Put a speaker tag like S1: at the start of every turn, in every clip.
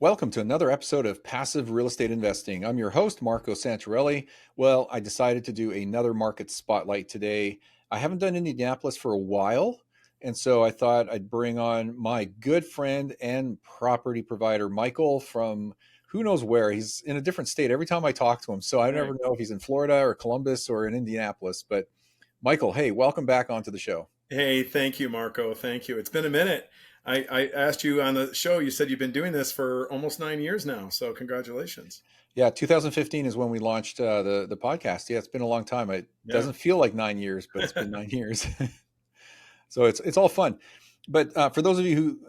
S1: Welcome to another episode of Passive Real Estate Investing. I'm your host, Marco Santarelli. Well, I decided to do another market spotlight today. I haven't done Indianapolis for a while, and so I thought I'd bring on my good friend and property provider, Michael, from who knows where. He's in a different state every time I talk to him, so I
S2: Right.
S1: never know if he's in Florida or Columbus or in Indianapolis. But Michael, hey, welcome back onto the show.
S2: Hey, thank you, Marco. Thank you. It's been a minute. I asked you on the show, you said you've been doing this for almost 9 years now. So congratulations.
S1: Yeah, 2015 is when we launched the podcast. Yeah, it's been a long time. It
S2: Yeah.
S1: doesn't feel like 9 years, but it's been 9 years. So it's all fun. But for those of you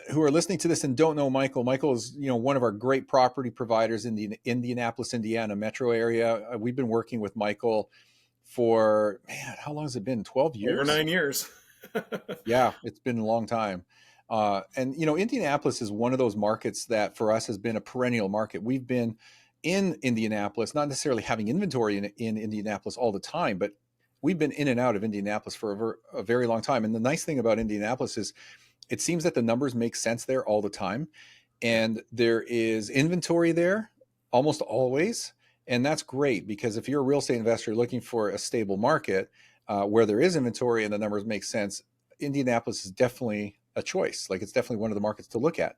S1: who are listening to this and don't know Michael, Michael is one of our great property providers in the Indianapolis, Indiana metro area. We've been working with Michael for man, how long has it been? 12
S2: Over
S1: years?
S2: 9 years.
S1: Yeah, it's been a long time. And Indianapolis is one of those markets that for us has been a perennial market. We've been in Indianapolis, not necessarily having inventory in Indianapolis all the time, but we've been in and out of Indianapolis for a very long time. And the nice thing about Indianapolis is it seems that the numbers make sense there all the time.
S2: Yeah.
S1: And there is inventory there almost always. And that's great because if you're a real estate investor looking for a stable market where there is inventory and the numbers make sense, Indianapolis is definitely a choice. Like it's definitely one of the markets to look at.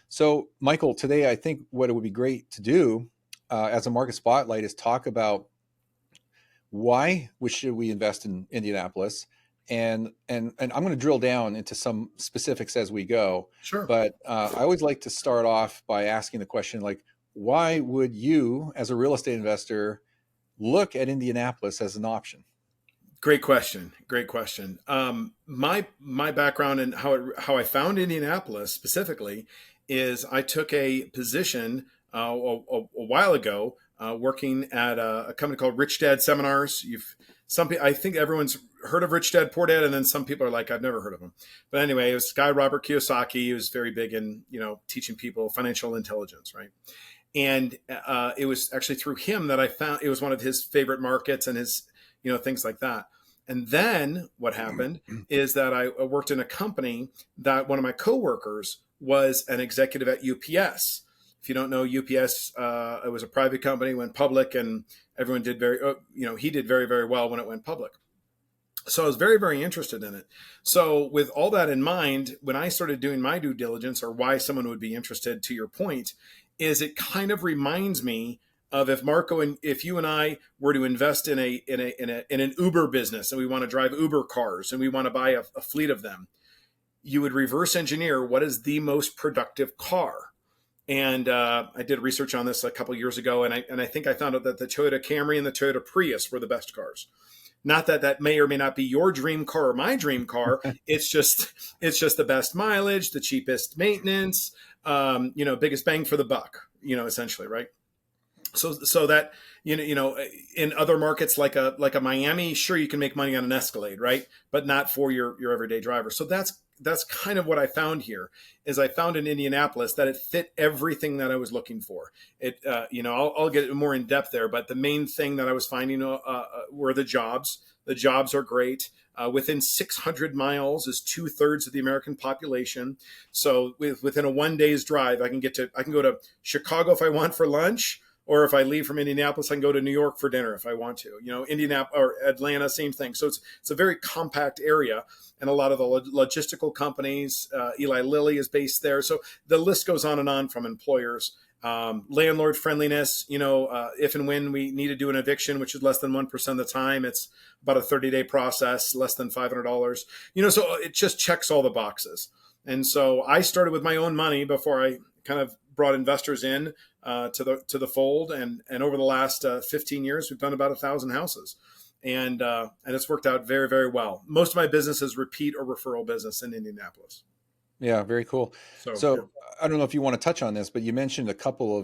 S1: So, Michael, today I think what it would be great to do as a market spotlight is talk about why should we invest in Indianapolis, and I'm going to drill down into some specifics as we go.
S2: Sure.
S1: But I always like to start off by asking the question like, why would you, as a real estate investor, look at Indianapolis as an option?
S2: Great question. Great question. My background and how I found Indianapolis specifically is I took a position a while ago working at a company called Rich Dad Seminars. I think everyone's heard of Rich Dad Poor Dad, and then some people are like, I've never heard of him. But anyway, it was this guy Robert Kiyosaki. He was very big in teaching people financial intelligence, right? And it was actually through him that I found it was one of his favorite markets and his things like that. And then what happened is that I worked in a company that one of my coworkers was an executive at UPS. If you don't know UPS, it was a private company, went public, and everyone did he did very, very well when it went public. So I was very, very interested in it. So with all that in mind, when I started doing my due diligence, or why someone would be interested, to your point, is it kind of reminds me of if Marco and if you and I were to invest in an Uber business and we want to drive Uber cars and we want to buy a fleet of them, you would reverse engineer what is the most productive car. And I did research on this a couple of years ago, and I think I found out that the Toyota Camry and the Toyota Prius were the best cars. Not that that may or may not be your dream car or my dream car. It's just the best mileage, the cheapest maintenance, biggest bang for the buck, essentially, right? So that in other markets like a Miami, sure, you can make money on an Escalade, right? But not for your everyday driver. So that's kind of what I found here. Is I found in Indianapolis that it fit everything that I was looking for. I'll get more in depth there, but the main thing that I was finding were the jobs. The jobs are great. Within 600 miles is 2/3 of the American population. So within a 1 day's drive, I can go to Chicago if I want for lunch, or if I leave from Indianapolis, I can go to New York for dinner if I want to. Indianapolis or Atlanta, same thing. So it's a very compact area, and a lot of the logistical companies. Eli Lilly is based there. So the list goes on and on from employers. Landlord friendliness. If and when we need to do an eviction, which is less than 1% of the time, it's about a 30-day process, less than $500. So it just checks all the boxes. And so I started with my own money before I kind of brought investors in to the fold, and over the last 15 years, we've done about 1,000 houses, and it's worked out very, very well. Most of my business is repeat or referral business in Indianapolis.
S1: Yeah, very cool.
S2: So yeah,
S1: So I don't know if you want to touch on this, but you mentioned a couple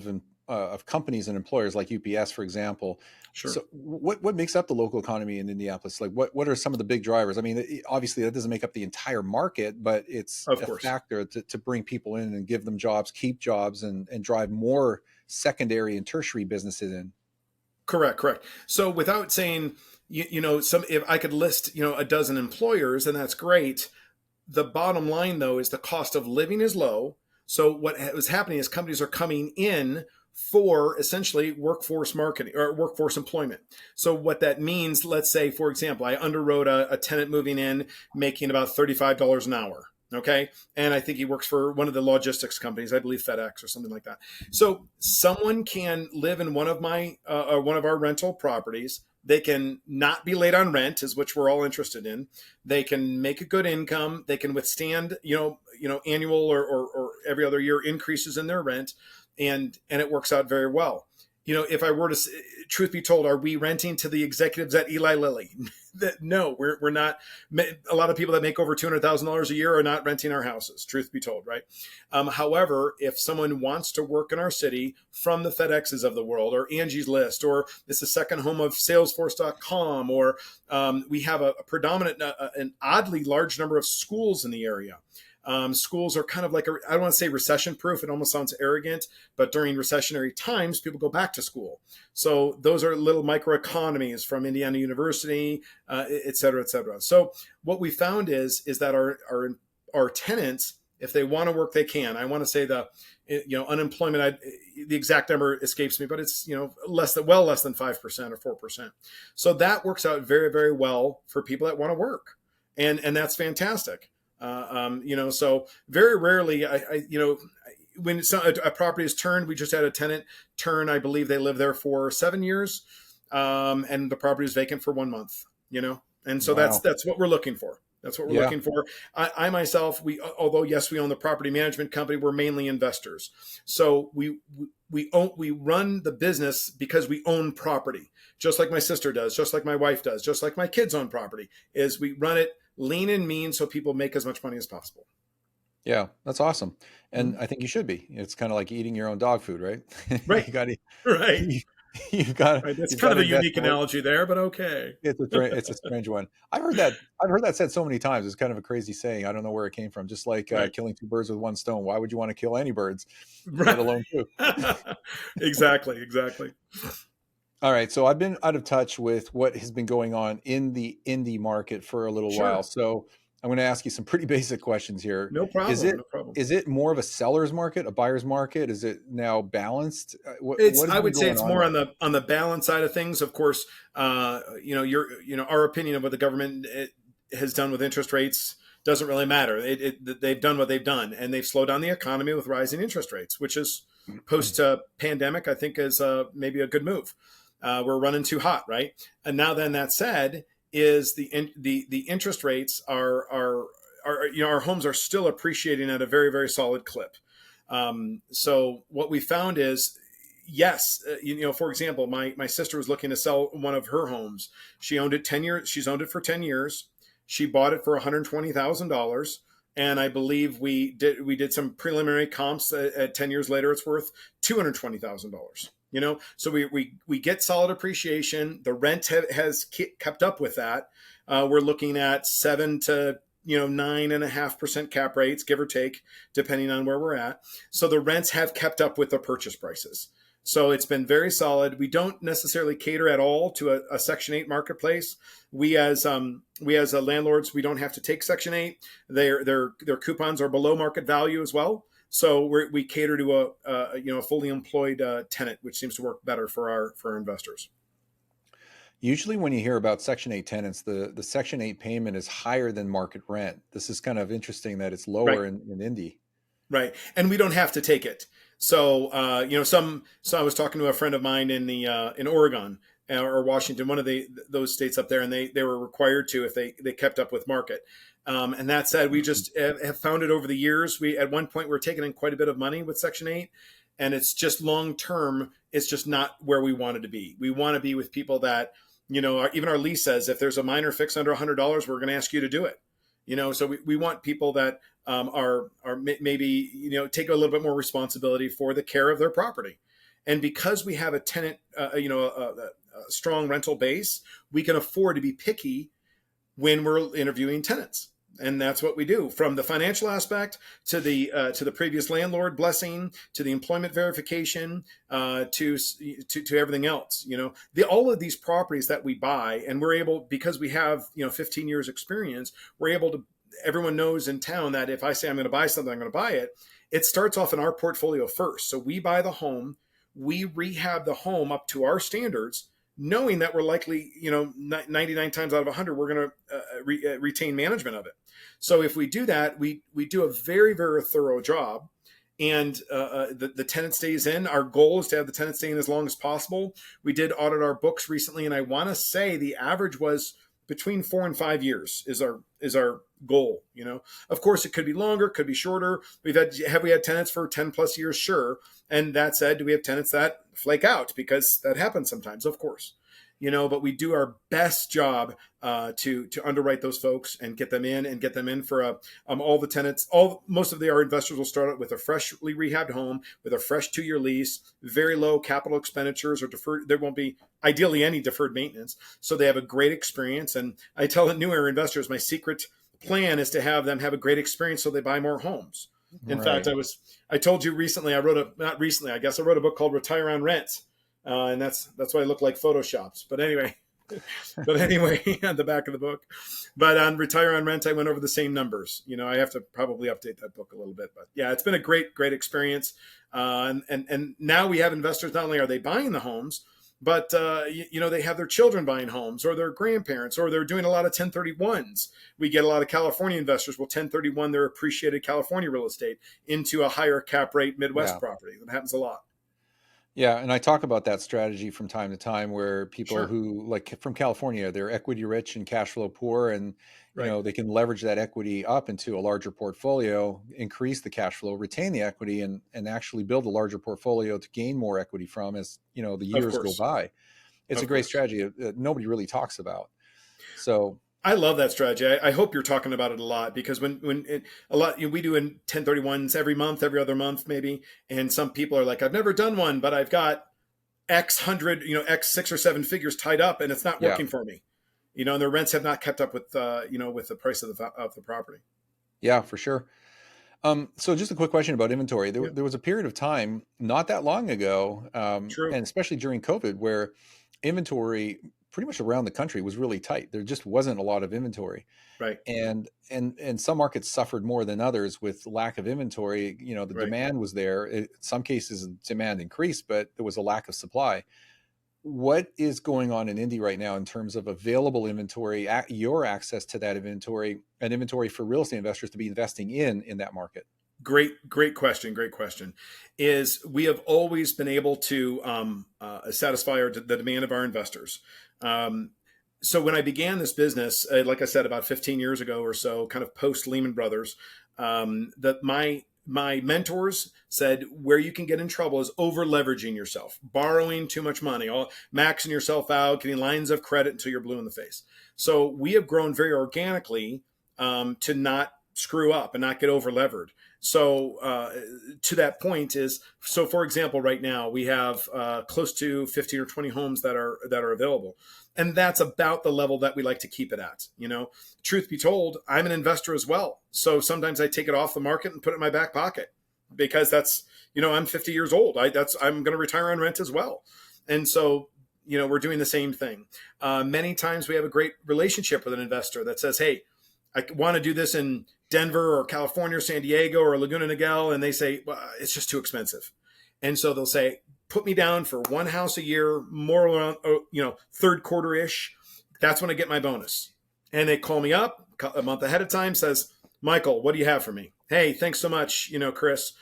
S1: of companies and employers like UPS, for example.
S2: sure,
S1: So what makes up the local economy in Indianapolis? Like what are some of the big drivers? I mean, obviously that doesn't make up the entire market, but it's
S2: of
S1: a
S2: course,
S1: factor to bring people in and give them jobs, keep jobs, and drive more secondary and tertiary businesses in.
S2: correct. So without saying, some if I could list a dozen employers, and that's great. The bottom line, though, is the cost of living is low. So what was happening is companies are coming in for essentially workforce marketing or workforce employment. So what that means, let's say, for example, I underwrote a tenant moving in making about $35 an hour. Okay. And I think he works for one of the logistics companies, I believe FedEx or something like that. So someone can live in one of our rental properties. They can not be late on rent, is which we're all interested in. They can make a good income. They can withstand, annual or every other year increases in their rent, and it works out very well. If I were to, truth be told, are we renting to the executives at Eli Lilly? No, we're not. A lot of people that make over $200,000 a year are not renting our houses, truth be told, right? However, if someone wants to work in our city from the FedExes of the world or Angie's List, or it's the second home of Salesforce.com, or we have a predominant, an oddly large number of schools in the area. Schools are kind of like, I don't want to say recession proof. It almost sounds arrogant, but during recessionary times, people go back to school. So those are little microeconomies from Indiana University, et cetera, et cetera. So what we found is that our tenants, if they want to work, they can. I want to say unemployment, the exact number escapes me, but it's, less than 5% or 4%. So that works out very, very well for people that want to work. And that's fantastic. So very rarely, when a property is turned, we just had a tenant turn. I believe they lived there for 7 years, and the property is vacant for 1 month. And so
S1: Wow.
S2: that's what we're looking for. That's what we're
S1: Yeah.
S2: looking for. I myself, although yes, we own the property management company, we're mainly investors. So we run the business because we own property, just like my sister does, just like my wife does, just like my kids own property. Is we run it lean and mean so people make as much money as possible.
S1: Yeah, that's awesome. And
S2: Mhm.
S1: I think you should be. It's kind of like eating your own dog food, right?
S2: Right,
S1: You got to
S2: right,
S1: you, you've got
S2: right. That's
S1: you've
S2: kind
S1: got
S2: of
S1: to
S2: a
S1: invest
S2: unique
S1: in what
S2: analogy there, but okay.
S1: it's a strange one. I've heard that said so many times. It's kind of a crazy saying. I don't know where it came from. Just like
S2: Right,
S1: killing two birds with one stone. Why would you want to kill any birds, let
S2: right.
S1: alone two?
S2: Exactly, exactly.
S1: All right, so I've been out of touch with what has been going on in the indie market for a little while.
S2: Sure,
S1: So I'm going to ask you some pretty basic questions here.
S2: no
S1: Is
S2: problem,
S1: it
S2: no problem.
S1: is it more of a seller's market, a buyer's market? Is it now balanced? What has
S2: I
S1: been
S2: would say
S1: going
S2: it's
S1: on
S2: more on
S1: there?
S2: the balance side of things. Of course, our opinion of what the government has done with interest rates doesn't really matter. They've done what they've done, and they've slowed down the economy with rising interest rates, which is post pandemic, I think, is maybe a good move. We're running too hot, right? And now, then, that said, is the interest rates are our homes are still appreciating at a very, very solid clip. So what we found is, yes, for example, my sister was looking to sell one of her homes. She owned it 10 years. She's owned it for 10 years. She bought it for $120,000. And I believe we did some preliminary comps. At 10 years later, it's worth $220,000. So we get solid appreciation. The rent has kept up with that. We're looking at 7 to 9.5% cap rates, give or take, depending on where we're at. So the rents have kept up with the purchase prices. So it's been very solid. We don't necessarily cater at all to a Section 8 marketplace. We as landlords, we don't have to take Section 8. Their coupons are below market value as well. So we cater to a fully employed tenant, which seems to work better for our investors.
S1: Usually, when you hear about Section 8 tenants, the Section 8 payment is higher than market rent. This is kind of interesting that it's
S2: Right.
S1: lower in Indy.
S2: Right. And we don't have to take it. So, so I was talking to a friend of mine in Oregon or Washington, one of those states up there, and they were required to if they kept up with market. And that said, we just have found it over the years. At one point, we were taking in quite a bit of money with Section 8, and it's just long term. It's just not where we wanted to be. We want to be with people that, even our lease says, if there's a minor fix under $100, we're going to ask you to do it. So we want people that are maybe take a little bit more responsibility for the care of their property, and because we have a tenant, a strong rental base, we can afford to be picky when we're interviewing tenants. And that's what we do, from the financial aspect to the previous landlord blessing, to the employment verification, to everything else. All of these properties that we buy, and we're able, because we have 15 years experience, we're able to. Everyone knows in town that if I say I'm going to buy something, I'm going to buy it. It starts off in our portfolio first. So we buy the home, we rehab the home up to our standards, knowing that we're likely, 99 times out of 100, we're going to retain management of it. So if we do that, we do a very, very thorough job. And the tenant stays in. Our goal is to have the tenant stay in as long as possible. We did audit our books recently, and I want to say the average was between 4 and 5 years is our goal. Of course, it could be longer, could be shorter. Have we had tenants for 10 plus years? Sure. And that said, do we have tenants that flake out? Because that happens sometimes, of course. But we do our best job to underwrite those folks and get them in for all the tenants. Most of our investors will start out with a freshly rehabbed home with a fresh 2-year lease, very low capital expenditures or deferred. There won't be ideally any deferred maintenance, so they have a great experience. And I tell the newer investors, my secret plan is to have them have a great experience so they buy more homes. In fact,
S1: Right.
S2: I told you recently, not recently, I guess I wrote a book called Retire on Rent. And that's why I look like photoshops. But anyway, on the back of the book. But on Retire on Rent, I went over the same numbers. I have to probably update that book a little bit. But yeah, it's been a great, great experience. And now we have investors. Not only are they buying the homes, but they have their children buying homes, or their grandparents, or they're doing a lot of 1031s. We get a lot of California investors will 1031 their appreciated California real estate into a higher cap rate Midwest
S1: Yeah.
S2: property. That happens a lot.
S1: Yeah, and I talk about that strategy from time to time where people
S2: Sure.
S1: who like from California, they're equity rich and cash flow poor, and
S2: Right.
S1: they can leverage that equity up into a larger portfolio, increase the cash flow, retain the equity, and actually build a larger portfolio to gain more equity from as, the
S2: Of
S1: years go
S2: course.
S1: by. It's a
S2: Of
S1: great
S2: course.
S1: strategy that nobody really talks about. So,
S2: I love that strategy. I hope you're talking about it a lot, because a lot, we do in 1031s every month, every other month, maybe. And some people are like, I've never done one, but I've got X hundred, X 6 or 7 figures tied up and it's not
S1: yeah.
S2: working for me, and their rents have not kept up with the price of the property.
S1: Yeah, for sure. So just a quick question about inventory. There,
S2: Yeah.
S1: there was a period of time not that long ago,
S2: True.
S1: and especially during COVID, where inventory pretty much around the country was really tight. There just wasn't a lot of inventory,
S2: Right.
S1: and some markets suffered more than others with lack of inventory. The
S2: Right.
S1: demand was there. In some cases, demand increased, but there was a lack of supply. What is going on in Indy right now in terms of available inventory, your access to that inventory, and inventory for real estate investors to be investing in that market?
S2: Great question. Great question. Is we have always been able to satisfy the demand of our investors. Um, so when I began this business, like I said, about 15 years ago or so, kind of post Lehman Brothers, that my mentors said where you can get in trouble is over leveraging yourself, borrowing too much money, all maxing yourself out, getting lines of credit until you're blue in the face. So we have grown very organically to not screw up and not get over levered. So to that point is, so for example, right now we have close to 15 or 20 homes that are available, and that's about the level that we like to keep it at. Truth be told, I'm an investor as well, so sometimes I take it off the market and put it in my back pocket, because that's, I'm 50 years old. I'm going to retire on rent as well, and so we're doing the same thing. Many times we have a great relationship with an investor that says, hey, I want to do this in Denver or California or San Diego or Laguna Niguel, and they say, well, it's just too expensive. And so they'll say, put me down for one house a year, more around, third quarter ish. That's when I get my bonus. And they call me up a month ahead of time, says, Michael, what do you have for me? Hey, thanks so much, Chris.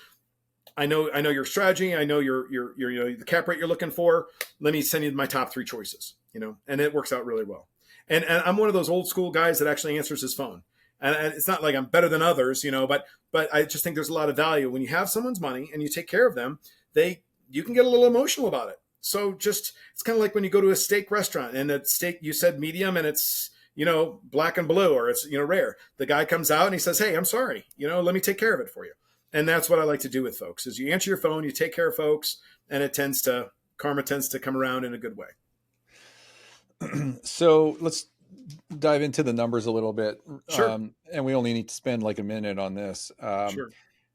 S2: I know your strategy. I know your the cap rate you're looking for. Let me send you my top 3 choices, and it works out really well. And I'm one of those old school guys that actually answers his phone. And it's not like I'm better than others, but I just think there's a lot of value when you have someone's money and you take care of them. You can get a little emotional about it. So it's kind of like when you go to a steak restaurant and the steak, you said medium and it's, black and blue, or it's, rare. The guy comes out and he says, hey, I'm sorry, let me take care of it for you. And that's what I like to do with folks is you answer your phone, you take care of folks, and karma tends to come around in a good way.
S1: So let's dive into the numbers a little bit,
S2: Sure.
S1: and we only need to spend like a minute on this.
S2: Sure.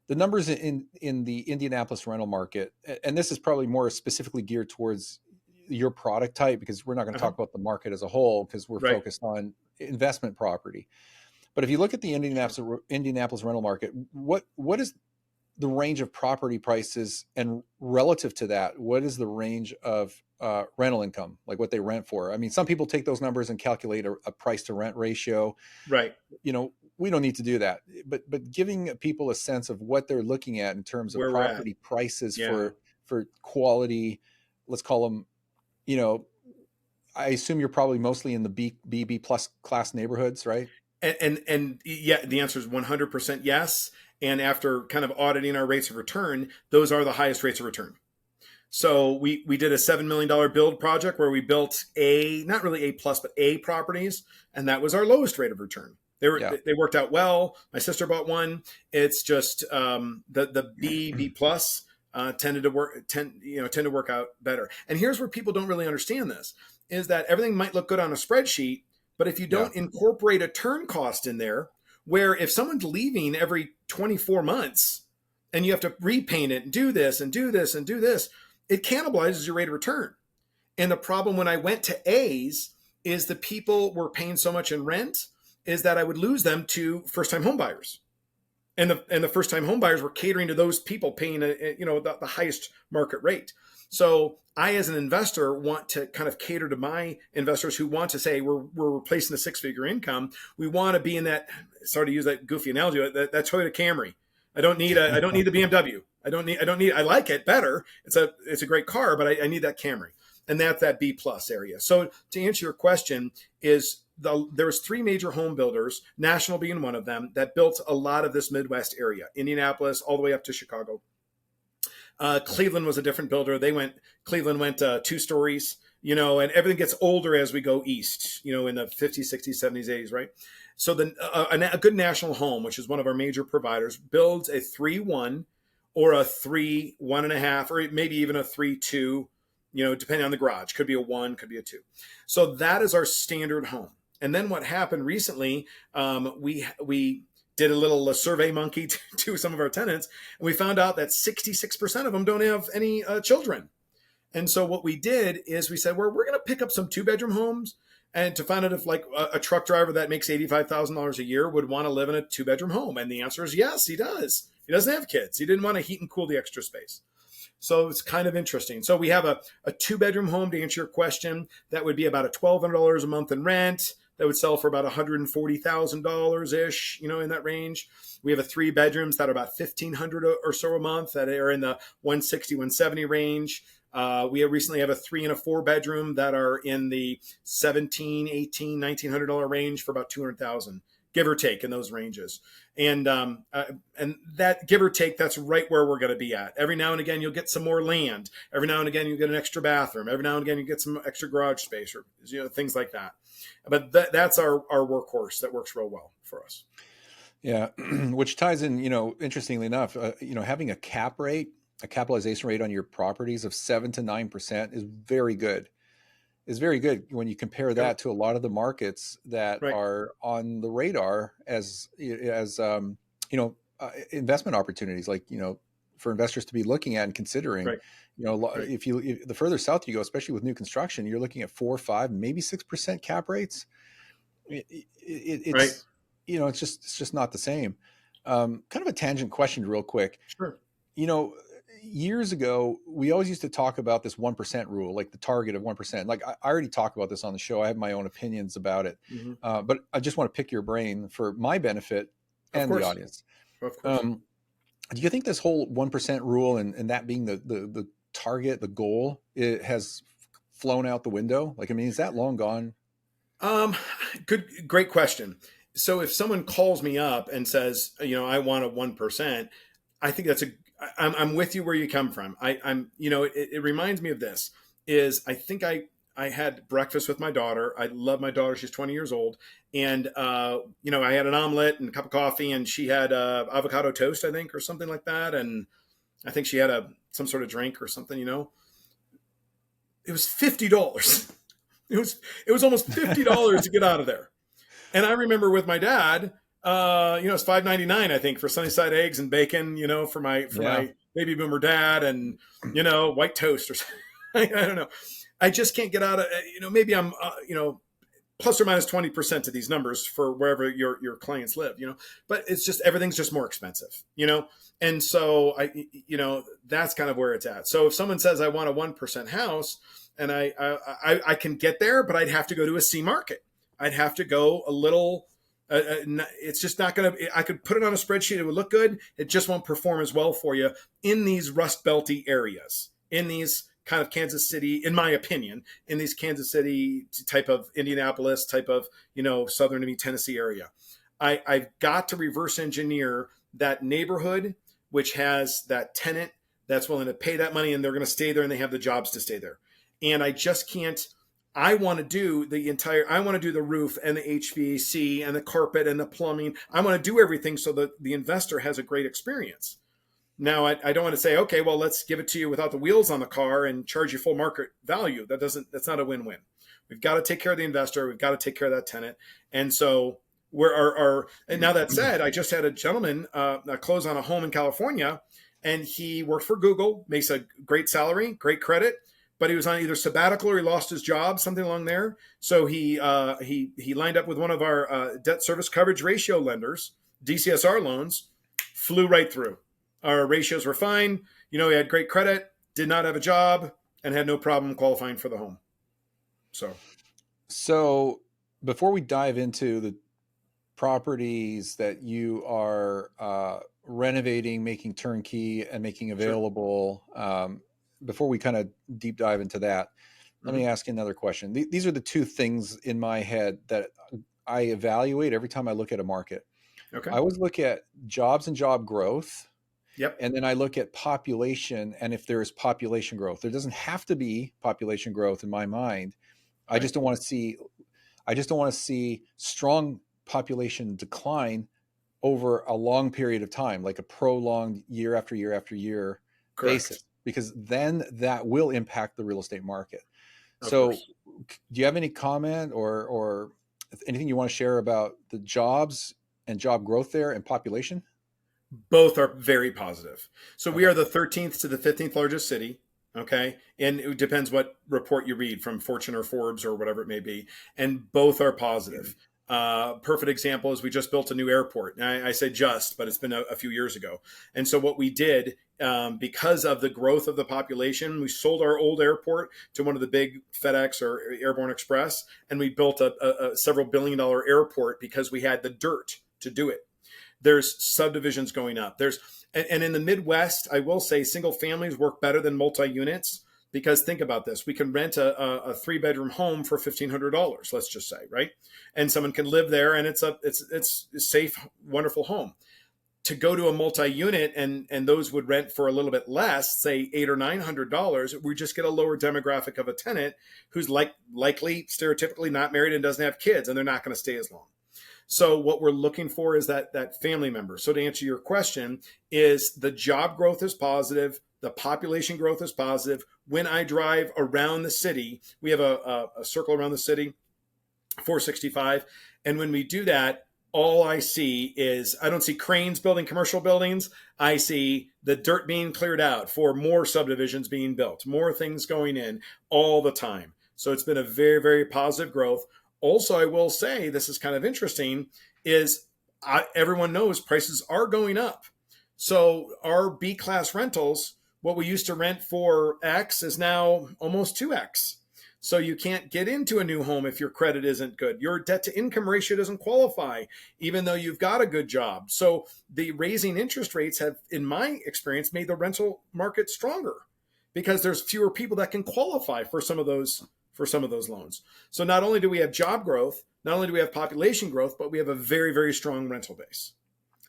S1: The numbers in the Indianapolis rental market, and this is probably more specifically geared towards your product type, because we're not going to
S2: Uh-huh.
S1: talk about the market as a whole because we're
S2: Right.
S1: focused on investment property. But if you look at the
S2: Sure.
S1: Indianapolis rental market, what is the range of property prices, and relative to that, what is the range of rental income, like what they rent for? I mean, some people take those numbers and calculate a price to rent ratio.
S2: Right.
S1: We don't need to do that, but giving people a sense of what they're looking at in terms of
S2: Where we're at.
S1: property prices
S2: Yeah.
S1: for quality, let's call them, you know, I assume you're probably mostly in the B plus class neighborhoods, right?
S2: And yeah, the answer is 100% yes. And after kind of auditing our rates of return, those are the highest rates of return. So we did a $7 million build project where we built not really A plus, but A properties, and that was our lowest rate of return.
S1: Yeah.
S2: They worked out well. My sister bought one. It's just the B plus tend to work out better. And here's where people don't really understand this: is that everything might look good on a spreadsheet, but if you
S1: Yeah.
S2: don't incorporate a turn cost in there, where if someone's leaving every 24 months and you have to repaint it and do this and do this and do this, it cannibalizes your rate of return. And the problem when I went to A's is the people were paying so much in rent is that I would lose them to first time home buyers. And the first time home buyers were catering to those people paying the highest market rate. So I, as an investor, want to kind of cater to my investors who want to say we're replacing the 6-figure income. We want to be in that. Sorry to use that goofy analogy, that Toyota Camry. I don't need the BMW. I like it better. It's a great car, but I need that Camry, and that's that B plus area. So to answer your question, there was 3 major home builders, National being one of them, that built a lot of this Midwest area, Indianapolis all the way up to Chicago. Cleveland was a different builder. Cleveland went 2 stories, and everything gets older as we go east, in the 50s, 60s, 70s, 80s, right? So a good national home, which is one of our major providers, builds a 3-1 or a 3-1.5, or maybe even a 3-2, depending on the garage. Could be a 1, could be a 2. So that is our standard home. And then what happened recently, we did a little survey monkey to some of our tenants, and we found out that 66% of them don't have any children. And so what we did is we said, we're going to pick up some 2-bedroom homes, and to find out if like a truck driver that makes $85,000 a year would want to live in a 2-bedroom home. And the answer is yes, he does. He doesn't have kids. He didn't want to heat and cool the extra space. So it's kind of interesting. So we have a 2-bedroom home, to answer your question, that would be about $1,200 a month in rent. That would sell for about $140,000 ish, in that range. We have a 3 bedrooms that are about $1,500 or so a month that are in the 160, 170 range. We recently have a 3 and a 4 bedroom that are in the $1,700, $1,800, $1,900 range for about $200,000, give or take, in those ranges. And that give or take, that's right where we're going to be at. Every now and again, you'll get some more land. Every now and again, you get an extra bathroom. Every now and again, you get some extra garage space, or things like that. But that's our workhorse that works real well for us.
S1: Yeah, which ties in, interestingly enough, having a capitalization rate on your properties of 7 to 9% is very good. Is very good when you compare that to a lot of the markets that
S2: Right.
S1: are on the radar as investment opportunities, like for investors to be looking at and considering.
S2: Right. Right.
S1: If the further south you go, especially with new construction, you're looking at 4, 5, maybe 6% cap rates.
S2: Right.
S1: It's it's just not the same. Kind of a tangent question, real quick.
S2: Sure.
S1: Years ago, we always used to talk about this 1% rule, like the target of 1%. Like I already talked about this on the show. I have my own opinions about it,
S2: Mm-hmm.
S1: but I just want to pick your brain for my benefit
S2: Of
S1: and the
S2: course.
S1: audience.
S2: Of course.
S1: Do you think this whole 1% rule and that being the target, the goal, it has flown out the window? Like, I mean, is that long gone?
S2: Great question. So if someone calls me up and says, I want a 1%, I think I'm with you where you come from. It reminds me of this. I think I had breakfast with my daughter. I love my daughter. She's 20 years old. And, I had an omelet and a cup of coffee, and she had avocado toast, I think, or something like that. And I think she had some sort of drink or something, It was $50. It was almost $50 to get out of there. And I remember with my dad, it's $5.99, I think, for sunny side eggs and bacon, for my baby boomer dad, and white toast or something. I don't know. I just can't get out of, maybe I'm plus or minus 20% to these numbers for wherever your clients live, but it's just, everything's just more expensive, and so that's kind of where it's at. So if someone says I want a 1% house, and I can get there, but I'd have to go to a C market. I'd have to go a little. It's just not going to. I could put it on a spreadsheet; it would look good. It just won't perform as well for you in these Rust Belty areas, in these kind of Kansas City, in my opinion, in these Kansas City type of Indianapolis type of southern Tennessee area. I've got to reverse engineer that neighborhood, which has that tenant that's willing to pay that money, and they're going to stay there, and they have the jobs to stay there. And I just can't. I want to do I want to do the roof and the HVAC and the carpet and the plumbing. I want to do everything so that the investor has a great experience. Now, I don't want to say, okay, well, let's give it to you without the wheels on the car and charge you full market value. That's not a win-win. We've got to take care of the investor. We've got to take care of that tenant. And so and now that said, I just had a gentleman close on a home in California, and he worked for Google, makes a great salary, great credit, but he was on either sabbatical or he lost his job, something along there. So he lined up with one of our debt service coverage ratio lenders, DCSR loans, flew right through. Our ratios were fine. He had great credit, did not have a job, and had no problem qualifying for the home.
S1: So before we dive into the properties that you are renovating, making turnkey, and making available, before we kind of deep dive into that, let me ask you another question. These are the two things in my head that I evaluate every time I look at a market.
S2: Okay.
S1: I always look at jobs and job growth.
S2: Yep.
S1: And then I look at population, and if there is population growth. There doesn't have to be population growth in my mind. I just don't want to see strong population decline over a long period of time, like a prolonged year after year after year basis, because then that will impact the real estate market. So do you have any comment or anything you want to share about the jobs and job growth there and population?
S2: Both are very positive. So we are the 13th to the 15th largest city. Okay. And it depends what report you read from Fortune or Forbes or whatever it may be. And both are positive. Perfect example is we just built a new airport. I say just, but it's been a few years ago. And so what we did, because of the growth of the population, we sold our old airport to one of the big FedEx or Airborne Express, and we built a several $billion airport because we had the dirt to do it. There's subdivisions going up. And in the Midwest, I will say single families work better than multi-units, because think about this. We can rent a 3-bedroom home for $1,500, let's just say, right? And someone can live there, and it's a safe, wonderful home. To go to a multi-unit and those would rent for a little bit less, say $800 or $900, we just get a lower demographic of a tenant who's likely stereotypically not married and doesn't have kids, and they're not going to stay as long. So what we're looking for is that family member. So to answer your question, is the job growth is positive, the population growth is positive. When I drive around the city, we have a circle around the city, 465, and when we do that, all I see is, I don't see cranes building commercial buildings. I see the dirt being cleared out for more subdivisions being built, more things going in all the time. So it's been a very, very positive growth. Also, I will say, this is kind of interesting, is everyone knows prices are going up. So our B-class rentals, what we used to rent for X is now almost 2X. So you can't get into a new home if your credit isn't good. Your debt to income ratio doesn't qualify, even though you've got a good job. So the raising interest rates have, in my experience, made the rental market stronger, because there's fewer people that can qualify for some of those loans. So not only do we have job growth, not only do we have population growth, but we have a very, very strong rental base.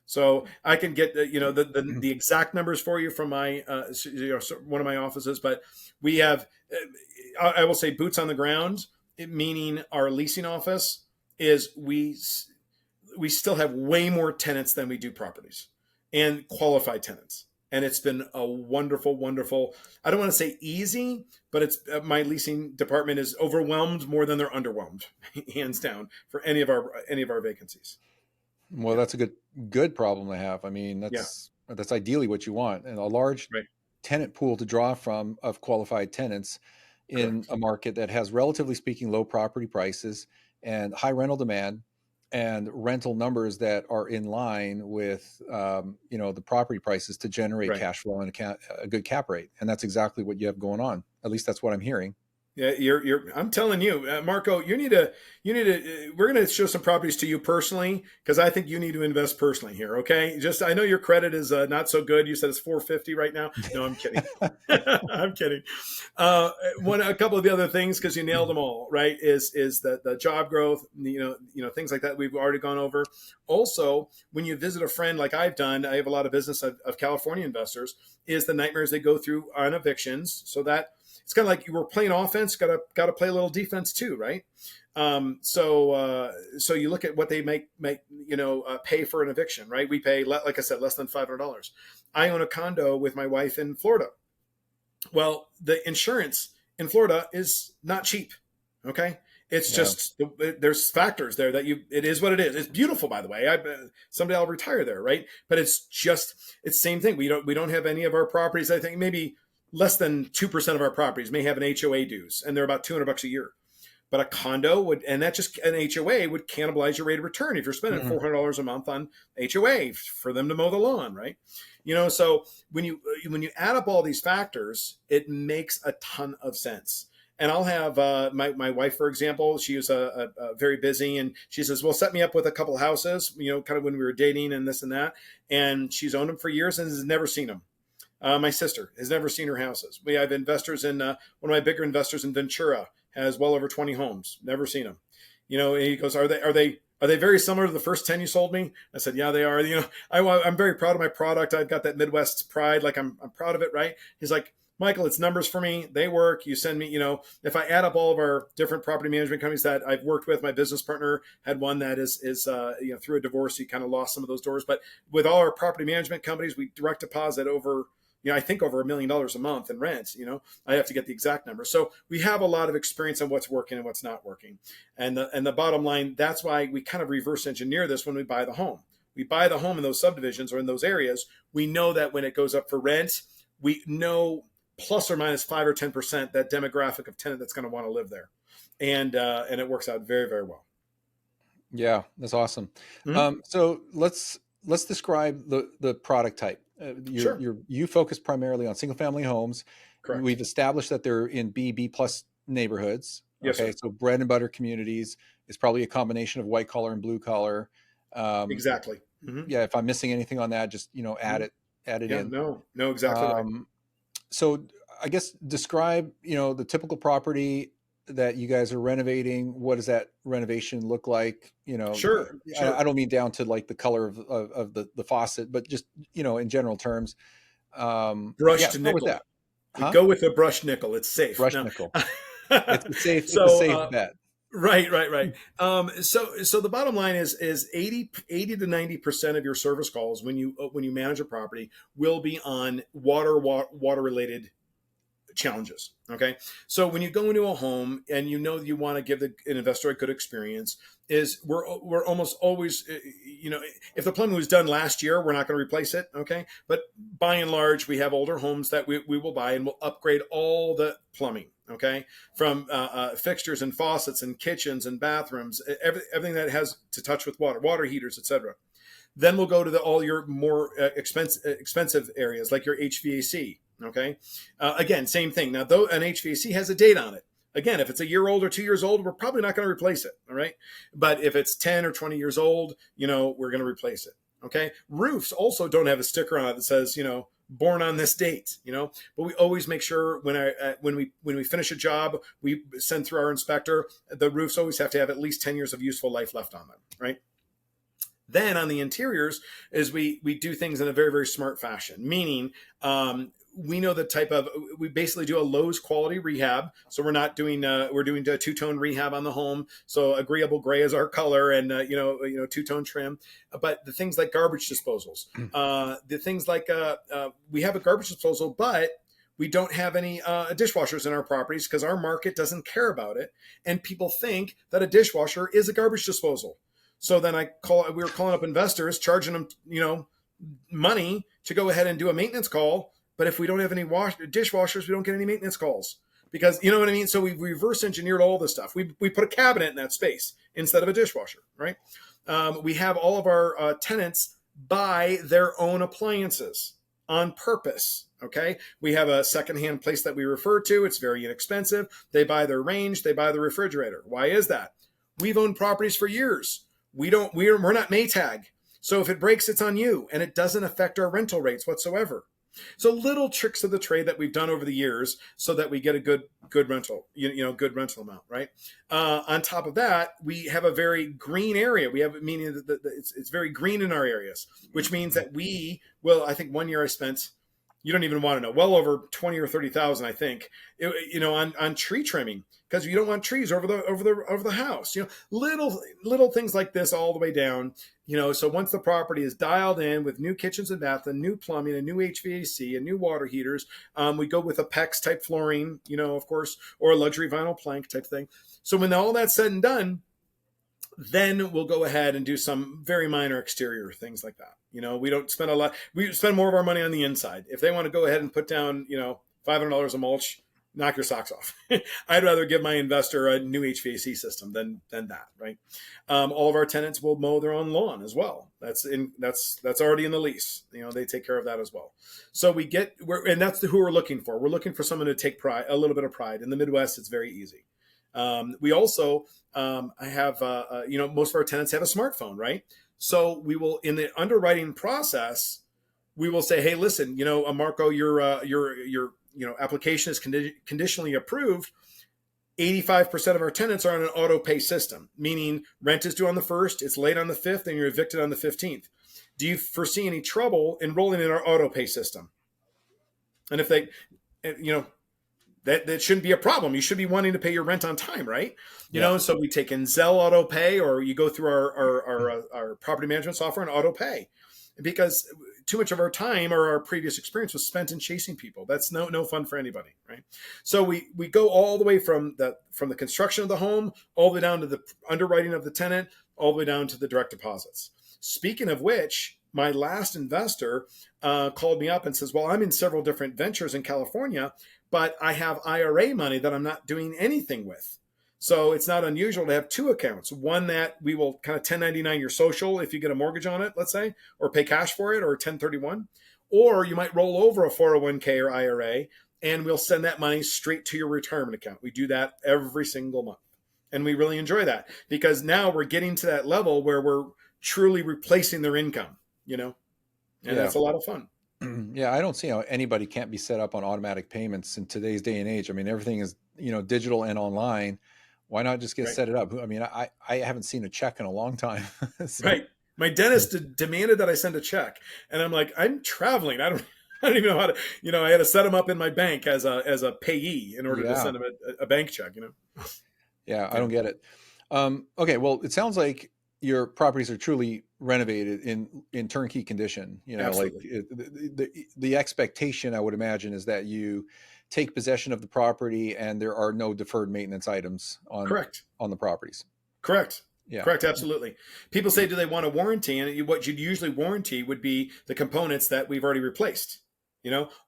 S2: So I can get the exact numbers for you from my one of my offices, but we have, I will say, boots on the ground, meaning our leasing office is we still have way more tenants than we do properties, and qualified tenants. And it's been a wonderful, wonderful, I don't want to say easy, but it's my leasing department is overwhelmed more than they're underwhelmed, hands down, for any of our vacancies.
S1: Well, that's a good problem to have. I mean, that's ideally what you want, and a large tenant pool to draw from of qualified tenants in a market that has, relatively speaking, low property prices and high rental demand and rental numbers that are in line with the property prices to generate
S2: Right.
S1: cash flow and a good cap rate. And that's exactly what you have going on. At least that's what I'm hearing.
S2: Yeah, I'm telling you, Marco, we're going to show some properties to you personally because I think you need to invest personally here. Okay. Just, I know your credit is not so good. You said it's 450 right now. No, I'm kidding. I'm kidding. A couple of the other things, because you nailed them all, right? Is the job growth, things like that we've already gone over. Also, when you visit a friend like I've done, I have a lot of business of California investors, is the nightmares they go through on evictions. So that it's kind of like you were playing offense, got to play a little defense too, right? So you look at what they pay for an eviction, right? We pay, like I said, less than $500. I own a condo with my wife in Florida. Well, the insurance in Florida is not cheap. Okay. It's
S1: Yeah.
S2: just, there's factors there that it is what it is. It's beautiful, by the way. Someday I'll retire there. Right. But it's the same thing. We don't have any of our properties. I think maybe less than 2% of our properties may have an HOA dues, and they're about $200 a year. But a condo would, and that just an HOA would cannibalize your rate of return if you're spending
S1: Mhm.
S2: $400 a month on HOA for them to mow the lawn, right? So when you add up all these factors, it makes a ton of sense. And I'll have my wife, for example, she was very busy, and she says, "Well, set me up with a couple houses." Kind of when we were dating and this and that, and she's owned them for years and has never seen them. My sister has never seen her houses. We have investors in one of my bigger investors in Ventura has well over 20 homes. Never seen them. And he goes, "Are they very similar to the first 10 you sold me?" I said, "Yeah, they are." I'm very proud of my product. I've got that Midwest pride. Like I'm proud of it, right? He's like, "Michael, it's numbers for me. They work. You send me, if I add up all of our different property management companies that I've worked with, my business partner had one that is through a divorce, he kind of lost some of those doors. But with all our property management companies, we direct deposit over, I think over $1 million a month in rent. I have to get the exact number. So we have a lot of experience on what's working and what's not working. And the bottom line, that's why we kind of reverse engineer this when we buy the home. We buy the home in those subdivisions or in those areas. We know that when it goes up for rent, we know plus or minus 5 or 10% that demographic of tenant that's going to want to live there. And it works out very, very well.
S1: Yeah, that's awesome.
S2: Mm-hmm.
S1: So let's describe the product type.
S2: Sure.
S1: You focus primarily on single family homes.
S2: Correct.
S1: We've established that they're in B plus neighborhoods.
S2: Yes,
S1: Okay,
S2: sir.
S1: so bread and butter communities is probably a combination of white collar and blue collar. Um,
S2: Exactly. Mm-hmm.
S1: yeah, if I'm missing anything on that, just
S2: Mm-hmm.
S1: add it
S2: Yeah,
S1: in.
S2: no, exactly right.
S1: Um, so I guess describe the typical property that you guys are renovating. What does that renovation look like?
S2: Sure,
S1: I
S2: sure.
S1: don't mean down to like the color of the faucet, but just in general terms. Yeah,
S2: Brushed
S1: start with
S2: nickel.
S1: that. Huh?
S2: Go with the brushed nickel. It's safe.
S1: Brush
S2: No.
S1: nickel. It's a
S2: so
S1: safe bet.
S2: right, right, right. So the bottom line is 80 to 90% of your service calls when you manage a property will be on water related challenges. Okay. So when you go into a home and you want to give an investor a good experience, is we're almost always, if the plumbing was done last year, we're not going to replace it. Okay. But by and large, we have older homes that we will buy and we'll upgrade all the plumbing. Okay. From fixtures and faucets and kitchens and bathrooms, everything that has to touch with water heaters, etc. Then we'll go to all your more expensive areas like your HVAC. Okay. Again, same thing. Now, though an HVAC has a date on it. Again, if it's a year old or 2 years old, we're probably not going to replace it. All right. But if it's 10 or 20 years old, we're going to replace it. Okay. Roofs also don't have a sticker on it that says, born on this date, but we always make sure when we finish a job, we send through our inspector, the roofs always have to have at least 10 years of useful life left on them. Right. Then on the interiors is we do things in a very, very smart fashion, meaning we know the type of, we basically do a Lowe's quality rehab. So we're doing a two-tone rehab on the home. So agreeable gray is our color and, two-tone trim. But the things like garbage disposals, the things like we have a garbage disposal, but we don't have any dishwashers in our properties because our market doesn't care about it. And people think that a dishwasher is a garbage disposal. So then we were calling up investors, charging them, money to go ahead and do a maintenance call. But if we don't have any dishwashers, we don't get any maintenance calls. because you know what I mean. So we reverse engineered all this stuff. We put a cabinet in that space instead of a dishwasher, right? We have all of our tenants buy their own appliances on purpose. Okay, we have a secondhand place that we refer to. It's very inexpensive. They buy their range, they buy the refrigerator. Why is that? We've owned properties for years. We're not Maytag. So if it breaks, it's on you, and it doesn't affect our rental rates whatsoever. So little tricks of the trade that we've done over the years, so that we get a good rental, good rental amount, right? On top of that, we have a very green area. We have meaning that it's very green in our areas, which means that we will. I think one year I spent, you don't even want to know, well over 20 or 30,000, I think, on tree trimming, because you don't want trees over the house. Little things like this all the way down. So once the property is dialed in with new kitchens and baths, and new plumbing, and new HVAC, and new water heaters, we go with a PEX type flooring, of course, or a luxury vinyl plank type thing. So when all that's said and done, then we'll go ahead and do some very minor exterior things like that. We don't spend a lot. We spend more of our money on the inside. If they want to go ahead and put down, $500 a mulch, knock your socks off. I'd rather give my investor a new HVAC system than that, right? All of our tenants will mow their own lawn as well. That's already in the lease. They take care of that as well. So and that's who we're looking for. We're looking for someone to take pride, a little bit of pride. In the Midwest, it's very easy. We also, I have, most of our tenants have a smartphone, right? So we will, in the underwriting process, we will say, hey, listen, Marco, your application is conditionally approved. 85% of our tenants are on an auto pay system, meaning rent is due on the 1st, it's late on the 5th, and you're evicted on the 15th. Do you foresee any trouble enrolling in our auto pay system? And if they, that shouldn't be a problem. You should be wanting to pay your rent on time, right? So we take in Zelle auto pay, or you go through our property management software and auto pay, because too much of our time or our previous experience was spent in chasing people. That's no fun for anybody, right? So we go all the way from the construction of the home, all the way down to the underwriting of the tenant, all the way down to the direct deposits. Speaking of which, my last investor called me up and says, well, I'm in several different ventures in California, but I have IRA money that I'm not doing anything with. So it's not unusual to have two accounts. One that we will kind of 1099 your social if you get a mortgage on it, let's say, or pay cash for it, or 1031. Or you might roll over a 401k or IRA, and we'll send that money straight to your retirement account. We do that every single month. And we really enjoy that, because now we're getting to that level where we're truly replacing their income, and that's a lot of fun.
S1: Yeah, I don't see how anybody can't be set up on automatic payments in today's day and age. I mean, everything is, digital and online. Why not just get set it up? I mean, I haven't seen a check in a long time. So.
S2: Right. My dentist demanded that I send a check, and I'm like, I'm traveling. I don't even know how to, I had to set him up in my bank as a payee in order to send him a bank check,
S1: Yeah, I don't get it. Okay, well, it sounds like your properties are truly renovated in turnkey condition.
S2: Absolutely.
S1: Like the expectation, I would imagine, is that you take possession of the property and there are no deferred maintenance items on the properties.
S2: Correct.
S1: Yeah.
S2: Correct. Absolutely. People say, do they want a warranty? And what you'd usually warranty would be the components that we've already replaced.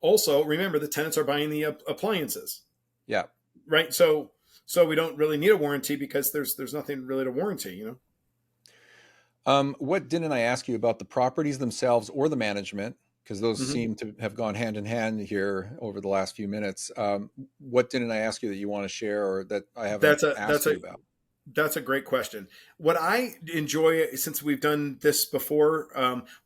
S2: Also remember, the tenants are buying the appliances.
S1: Yeah.
S2: Right. So we don't really need a warranty, because there's nothing really to warranty,
S1: What didn't I ask you about the properties themselves or the management? Because those seem to have gone hand in hand here over the last few minutes. What didn't I ask you that you want to share, or that I haven't asked you about?
S2: That's a great question. What I enjoy, since we've done this before,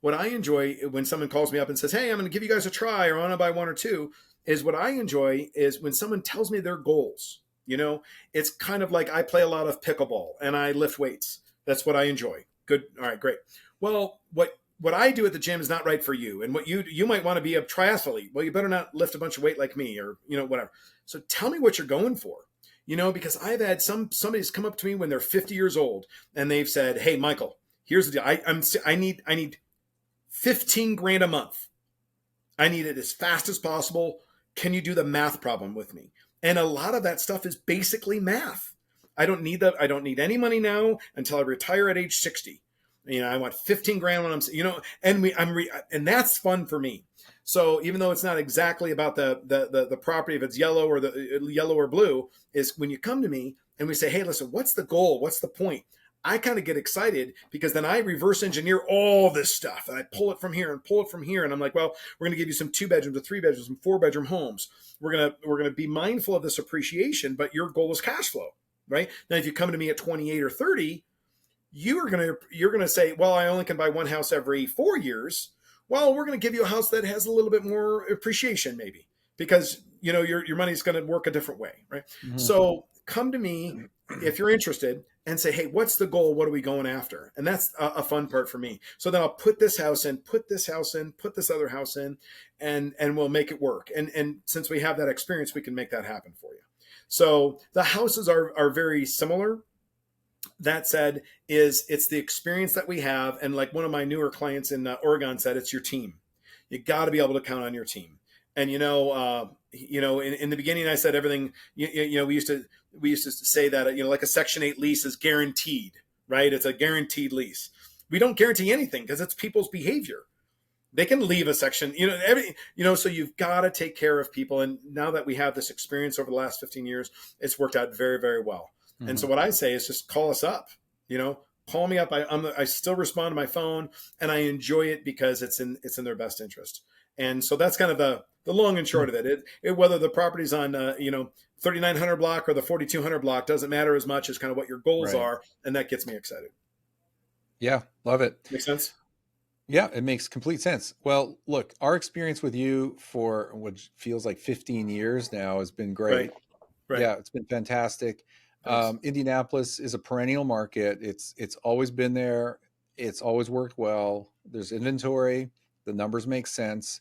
S2: what I enjoy when someone calls me up and says, hey, I'm going to give you guys a try, or I want to buy one or two, is what I enjoy is when someone tells me their goals. It's kind of like, I play a lot of pickleball and I lift weights. That's what I enjoy. Good. All right, great. Well, what I do at the gym is not right for you. And what you might want to be a triathlete. Well, you better not lift a bunch of weight like me, or, whatever. So tell me what you're going for, because I've had somebody's come up to me when they're 50 years old and they've said, hey, Michael, here's the deal. I need 15 grand a month. I need it as fast as possible. Can you do the math problem with me? And a lot of that stuff is basically math. I don't need any money now until I retire at age 60. I want 15 grand when I'm, and and that's fun for me. So even though it's not exactly about the property, if it's yellow or the yellow or blue, is when you come to me and we say, hey, listen, what's the goal? What's the point? I kind of get excited because then I reverse engineer all this stuff and I pull it from here and pull it from here. And I'm like, well, we're going to give you some 2 bedrooms, or 3 bedrooms, some 4 bedroom homes. We're going to be mindful of this appreciation, but your goal is cash flow, right? Now, if you come to me at 28 or 30, you're going to say, well, I only can buy one house every 4 years. Well, we're going to give you a house that has a little bit more appreciation, maybe, because your money's going to work a different way, right?
S1: Mhm.
S2: So come to me if you're interested and say, hey, what's the goal? What are we going after? And that's a fun part for me. So then I'll put this house in, put this house in, put this other house in, and we'll make it work. And since we have that experience, we can make that happen for you. So the houses are very similar. That said, it's the experience that we have, and like one of my newer clients in Oregon said, it's your team. You got to be able to count on your team. And in the beginning, I said everything. We used to say that like a Section 8 lease is guaranteed, right? It's a guaranteed lease. We don't guarantee anything because it's people's behavior. They can leave a section, so you've got to take care of people. And now that we have this experience over the last 15 years, it's worked out very, very well. And so
S1: Mhm.
S2: what I say is just call us up, call me up. I still respond to my phone, and I enjoy it because it's in their best interest. And so that's kind of the long and short of it. Whether the property's on 3900 block or the 4200 block doesn't matter as much as kind of what your goals
S1: Right.
S2: are, and that gets me excited.
S1: Yeah, love it.
S2: Make sense?
S1: Yeah, it makes complete sense. Well, look, our experience with you for what feels like 15 years now has been
S2: Right.
S1: great.
S2: Right.
S1: Yeah, it's been fantastic.
S2: Thanks.
S1: Indianapolis is a perennial market. It's always been there. It's always worked well. There's inventory. The numbers make sense.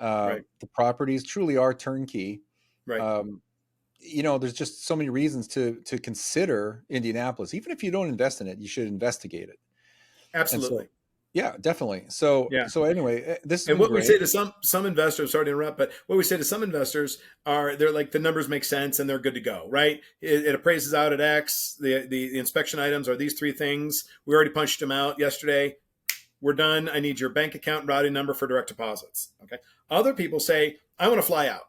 S2: Right.
S1: The properties truly are turnkey.
S2: Right.
S1: Um, there's just so many reasons to consider Indianapolis. Even if you don't invest in it, you should investigate it. And so,
S2: Absolutely.
S1: yeah, definitely. So
S2: Yeah.
S1: so anyway, this has
S2: And
S1: been
S2: what we say
S1: great.
S2: to some investors, sorry to interrupt, but what we say to some investors they're like the numbers make sense and they're good to go, right? It appraises out at X. The inspection items are these 3 things. We already punched them out yesterday. We're done. I need your bank account and routing number for direct deposits. Okay. Other people say, I want to fly out.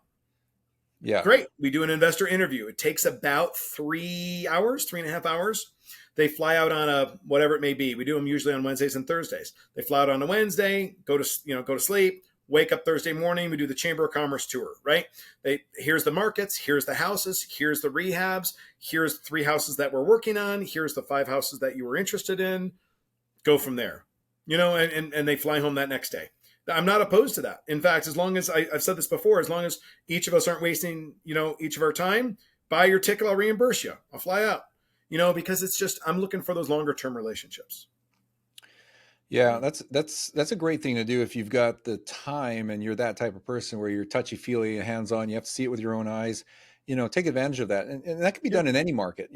S1: Yeah,
S2: Great. We do an investor interview. It takes about 3 hours, 3.5 hours. They fly out on a whatever it may be. We do them usually on Wednesdays and Thursdays. They fly out on a Wednesday, go to sleep, wake up Thursday morning. We do the Chamber of Commerce tour, right? Here's the markets, here's the houses, here's the rehabs, here's 3 houses that we're working on, here's the 5 houses that you were interested in. Go from there, and they fly home that next day. I'm not opposed to that. In fact, as long as I've said this before, as long as each of us aren't wasting, each of our time, buy your ticket, I'll reimburse you. I'll fly out, because it's just, I'm looking for those longer term relationships.
S1: yeah, that's a great thing to do if you've got the time and you're that type of person where you're touchy feely, hands on. You have to see it with your own eyes. Take advantage of that, and that can be
S2: Yeah.
S1: done in any market.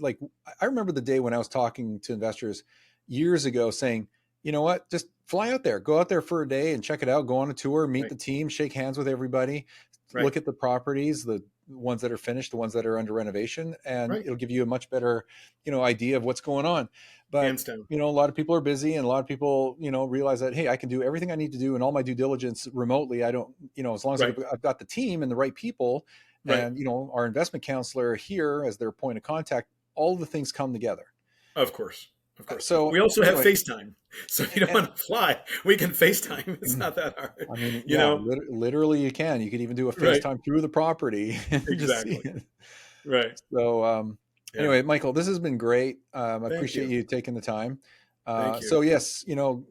S1: Like I remember the day when I was talking to investors years ago, saying, you know what, just fly out there, go out there for a day and check it out. Go on a tour, meet
S2: Right.
S1: the team, shake hands with everybody,
S2: Right.
S1: look at the properties, the ones that are finished, the ones that are under renovation, and
S2: Right.
S1: it'll give you a much better, idea of what's going on. But
S2: Hands down.
S1: a lot of people are busy and a lot of people, realize that, hey, I can do everything I need to do and all my due diligence remotely. I don't, as long as
S2: Right.
S1: I've got the team and the right people
S2: Right.
S1: and, our investment counselor here as their point of contact, all the things come together.
S2: Of course. Of course.
S1: So
S2: We also have
S1: anyway,
S2: FaceTime. So if you don't
S1: and,
S2: want to fly, we can FaceTime. It's not that hard,
S1: I mean,
S2: you
S1: yeah,
S2: know?
S1: literally you could even do a
S2: Right.
S1: FaceTime through the property and just see
S2: Exactly.
S1: it.
S2: Right.
S1: So,
S2: Yeah.
S1: anyway, Michael, this has been great. I
S2: Thank
S1: appreciate
S2: you.
S1: you taking the time.
S2: Thank you.
S1: So yes,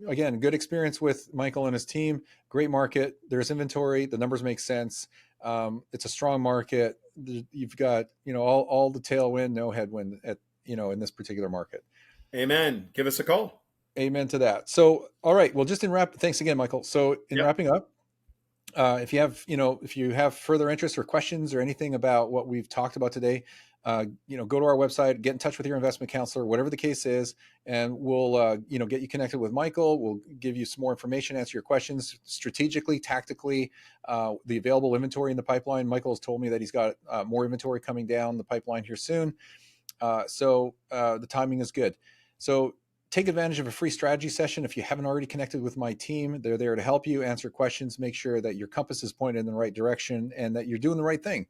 S1: again, good experience with Michael and his team. Great market. There's inventory. The numbers make sense. It's a strong market. You've got all the tailwind, no headwind at in this particular market.
S2: Amen. Give us a call.
S1: Amen to that. So, all right. Well, just in wrap. Thanks again, Michael. So, in
S2: Yep.
S1: wrapping up, if you have further interest or questions or anything about what we've talked about today, go to our website, get in touch with your investment counselor, whatever the case is, and we'll, get you connected with Michael. We'll give you some more information, answer your questions strategically, tactically, the available inventory in the pipeline. Michael has told me that he's got more inventory coming down the pipeline here soon. So the timing is good. So take advantage of a free strategy session. If you haven't already connected with my team, they're there to help you answer questions, make sure that your compass is pointed in the right direction and that you're doing the right thing.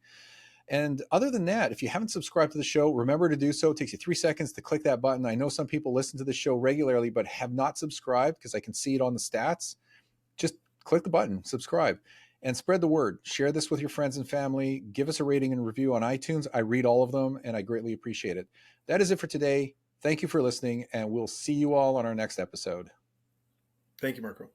S1: And other than that, if you haven't subscribed to the show, remember to do so. It takes you 3 seconds to click that button. I know some people listen to the show regularly, but have not subscribed because I can see it on the stats. Just click the button, subscribe, and spread the word. Share this with your friends and family. Give us a rating and review on iTunes. I read all of them, and I greatly appreciate it. That is it for today. Thank you for listening, and we'll see you all on our next episode.
S2: Thank you, Marco.